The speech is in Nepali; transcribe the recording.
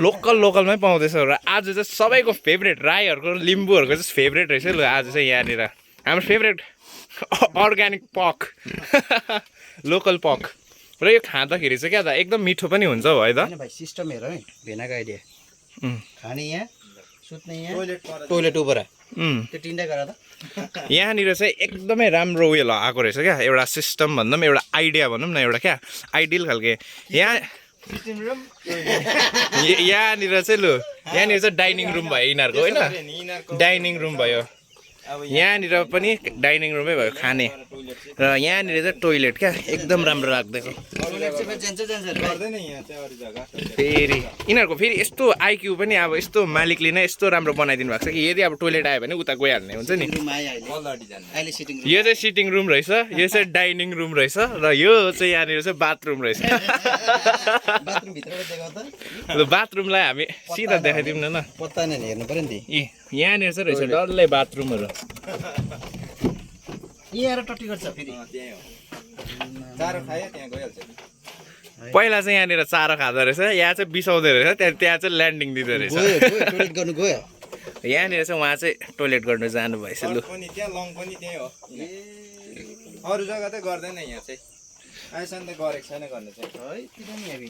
लोकलमै पाउँदैछ र आज चाहिँ सबैको फेभरेट राईहरूको लिम्बूहरूको चाहिँ फेभरेट रहेछ लु आज चाहिँ यहाँनिर हाम्रो फेभरेट अर्ग्यानिक पक लोकल पक र यो खाँदाखेरि चाहिँ क्या त एकदम मिठो पनि हुन्छ है त भाइ सिस्टम हेर है भेनाको आइडिया खाने यहाँ सुत्ने यहाँ टोइलेट उपर त्यो तिनटै गर त यहाँनिर चाहिँ एकदमै राम्रो उयो आएको रहेछ क्या एउटा सिस्टम भन्दा पनि एउटा आइडिया भनौँ न एउटा क्या आइडियल खालके यहाँनिर चाहिँ लु यहाँनिर चाहिँ डाइनिङ रुम भयो यिनीहरूको होइन डाइनिङ रुम भयो यहाँनिर पनि डाइनिङ रुमै भयो खाने र यहाँनिर चाहिँ टोइलेट क्या एकदम राम्रो लाग्दैछ फेरि यिनीहरूको फेरि यस्तो आइक्यू पनि अब यस्तो मालिकले नै यस्तो राम्रो बनाइदिनु भएको छ कि यदि अब टोइलेट आयो भने उता गइहाल्ने हुन्छ नि यो चाहिँ सिटिङ रुम रहेछ यो चाहिँ डाइनिङ रुम रहेछ र यो चाहिँ यहाँनिर चाहिँ बाथरुम रहेछ बाथरुमलाई हामी सिधा देखाइदिउँ न पत्ता नै हेर्नु पर्यो नि यहाँनिर चाहिँ रहेछ डल्लै बाथरुमहरू यहाँ टट्टी गर्छ फेरि पहिला चाहिँ यहाँनिर चारो खाँदो रहेछ यहाँ चाहिँ बिसाउँदो रहेछ त्यहाँ चाहिँ ल्यान्डिङ दिँदो रहेछ टोइलेट गर्नु गयो यहाँनिर चाहिँ उहाँ चाहिँ टोइलेट गर्नु जानु भएछ लु अरू जग्गा त गर्दैन यहाँ चाहिँ आइसम्म त गरेको छैन गर्नु चाहिँ है